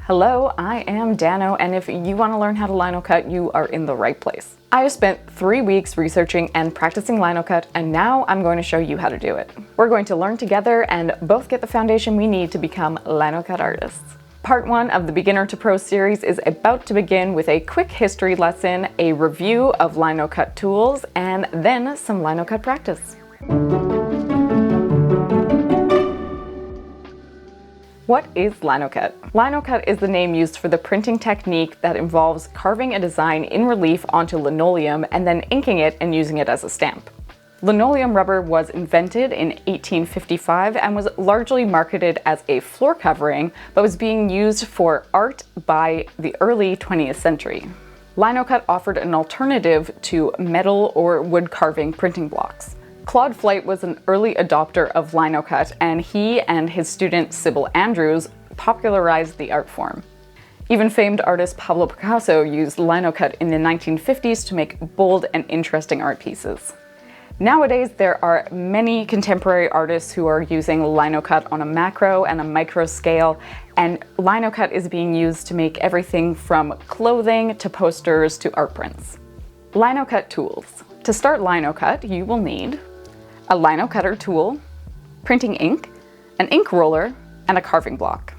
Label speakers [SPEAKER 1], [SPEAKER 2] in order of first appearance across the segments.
[SPEAKER 1] Hello, I am Dano, and if you want to learn how to linocut, you are in the right place. I have spent 3 weeks researching and practicing linocut, and now I'm going to show you how to do it. We're going to learn together and both get the foundation we need to become linocut artists. Part 1 of the Beginner to Pro series is about to begin with a quick history lesson, a review of linocut tools, and then some linocut practice. What is linocut? Linocut is the name used for the printing technique that involves carving a design in relief onto linoleum and then inking it and using it as a stamp. Linoleum rubber was invented in 1855 and was largely marketed as a floor covering, but was being used for art by the early 20th century. Linocut offered an alternative to metal or wood carving printing blocks. Claude Flight was an early adopter of linocut, and he and his student Sybil Andrews popularized the art form. Even famed artist Pablo Picasso used linocut in the 1950s to make bold and interesting art pieces. Nowadays, there are many contemporary artists who are using linocut on a macro and a micro scale, and linocut is being used to make everything from clothing to posters to art prints. Linocut tools. To start linocut, you will need a linocutter tool, printing ink, an ink roller, and a carving block.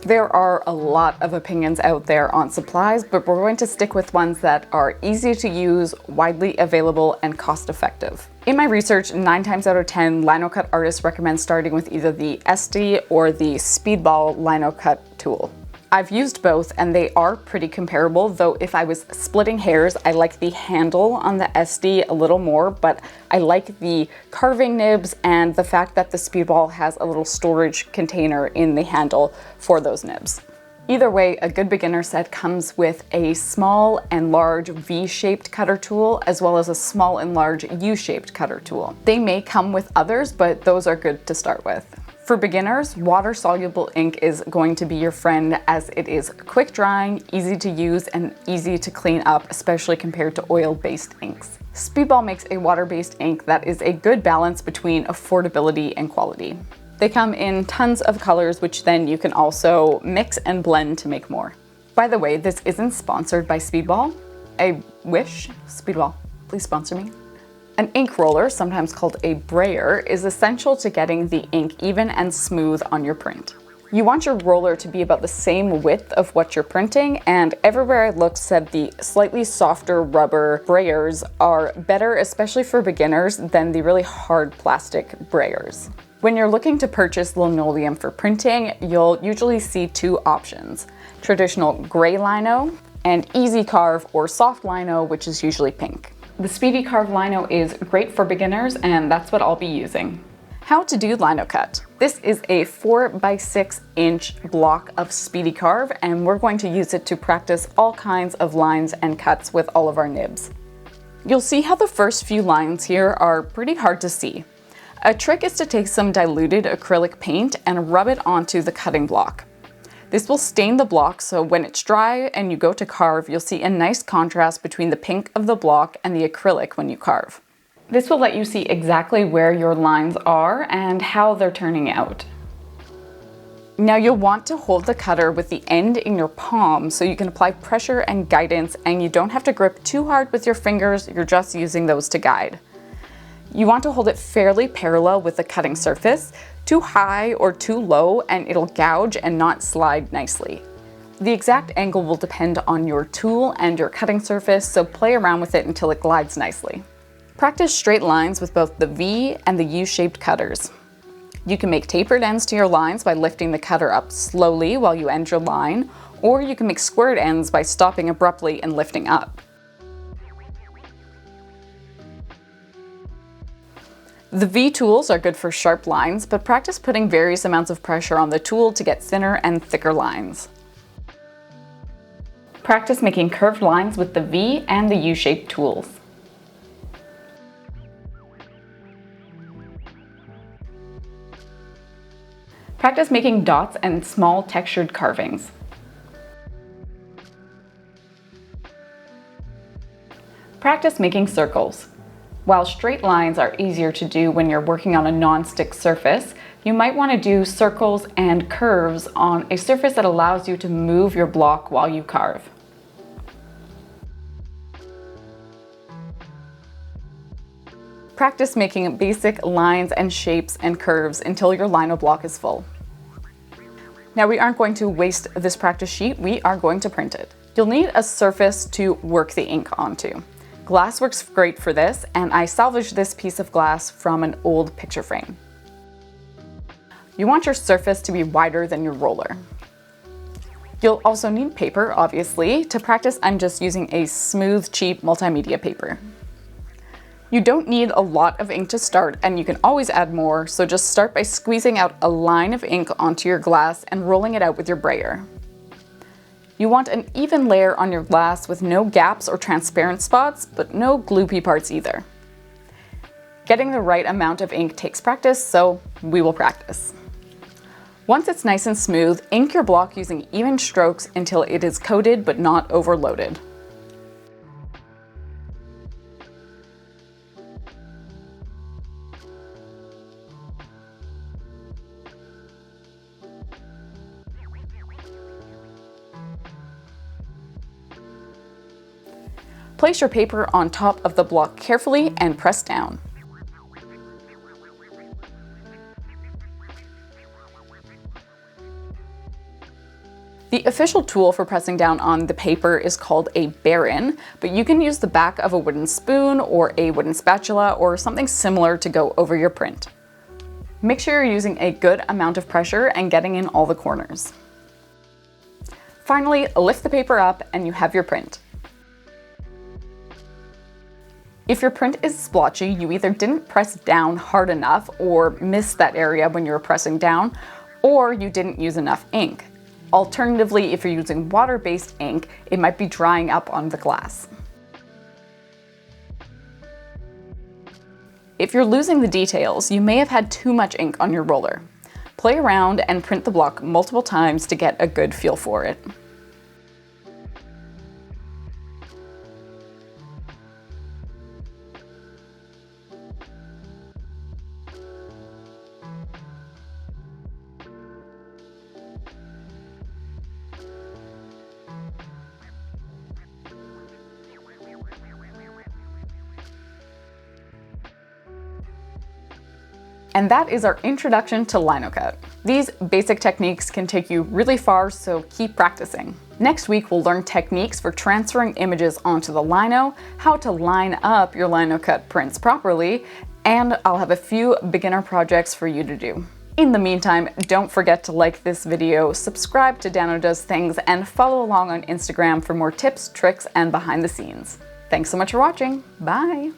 [SPEAKER 1] There are a lot of opinions out there on supplies, but we're going to stick with ones that are easy to use, widely available, and cost-effective. In my research, 9 times out of 10, linocut artists recommend starting with either the SD or the Speedball linocut tool. I've used both and they are pretty comparable, though if I was splitting hairs, I like the handle on the SD a little more, but I like the carving nibs and the fact that the Speedball has a little storage container in the handle for those nibs. Either way, a good beginner set comes with a small and large V-shaped cutter tool, as well as a small and large U-shaped cutter tool. They may come with others, but those are good to start with. For beginners, water-soluble ink is going to be your friend, as it is quick drying, easy to use, and easy to clean up, especially compared to oil-based inks. Speedball makes a water-based ink that is a good balance between affordability and quality. They come in tons of colors, which then you can also mix and blend to make more. By the way, this isn't sponsored by Speedball. I wish. Speedball, please sponsor me. An ink roller, sometimes called a brayer, is essential to getting the ink even and smooth on your print. You want your roller to be about the same width of what you're printing, and everywhere I looked said the slightly softer rubber brayers are better, especially for beginners, than the really hard plastic brayers. When you're looking to purchase linoleum for printing, you'll usually see 2 options: traditional gray lino and easy carve or soft lino, which is usually pink. The Speedy Carve Lino is great for beginners, and that's what I'll be using. How to do linocut. This is a 4x6-inch block of Speedy Carve, and we're going to use it to practice all kinds of lines and cuts with all of our nibs. You'll see how the first few lines here are pretty hard to see. A trick is to take some diluted acrylic paint and rub it onto the cutting block. This will stain the block, so when it's dry and you go to carve, you'll see a nice contrast between the pink of the block and the acrylic when you carve. This will let you see exactly where your lines are and how they're turning out. Now you'll want to hold the cutter with the end in your palm so you can apply pressure and guidance, and you don't have to grip too hard with your fingers, you're just using those to guide. You want to hold it fairly parallel with the cutting surface. Too high or too low and it'll gouge and not slide nicely. The exact angle will depend on your tool and your cutting surface, so play around with it until it glides nicely. Practice straight lines with both the V and the U-shaped cutters. You can make tapered ends to your lines by lifting the cutter up slowly while you end your line, or you can make squared ends by stopping abruptly and lifting up. The V tools are good for sharp lines, but practice putting various amounts of pressure on the tool to get thinner and thicker lines. Practice making curved lines with the V and the U-shaped tools. Practice making dots and small textured carvings. Practice making circles. While straight lines are easier to do when you're working on a non-stick surface, You might want to do circles and curves on a surface that allows you to move your block while you carve. Practice making basic lines and shapes and curves until your lino block is full. Now we aren't going to waste this practice sheet, we are going to print it. You'll need a surface to work the ink onto. Glass works great for this, and I salvaged this piece of glass from an old picture frame. You want your surface to be wider than your roller. You'll also need paper, obviously. To practice, I'm just using a smooth, cheap multimedia paper. You don't need a lot of ink to start, and you can always add more, so just start by squeezing out a line of ink onto your glass and rolling it out with your brayer. You want an even layer on your glass with no gaps or transparent spots, but no gloopy parts either. Getting the right amount of ink takes practice, so we will practice. Once it's nice and smooth, ink your block using even strokes until it is coated but not overloaded. Place your paper on top of the block carefully and press down. The official tool for pressing down on the paper is called a brayer, but you can use the back of a wooden spoon or a wooden spatula or something similar to go over your print. Make sure you're using a good amount of pressure and getting in all the corners. Finally, lift the paper up and you have your print. If your print is splotchy, you either didn't press down hard enough or missed that area when you were pressing down, or you didn't use enough ink. Alternatively, if you're using water-based ink, it might be drying up on the glass. If you're losing the details, you may have had too much ink on your roller. Play around and print the block multiple times to get a good feel for it. And that is our introduction to Linocut. These basic techniques can take you really far, so keep practicing. Next week, we'll learn techniques for transferring images onto the lino, how to line up your Linocut prints properly, and I'll have a few beginner projects for you to do. In the meantime, don't forget to like this video, subscribe to Dano Does Things, and follow along on Instagram for more tips, tricks, and behind the scenes. Thanks so much for watching. Bye!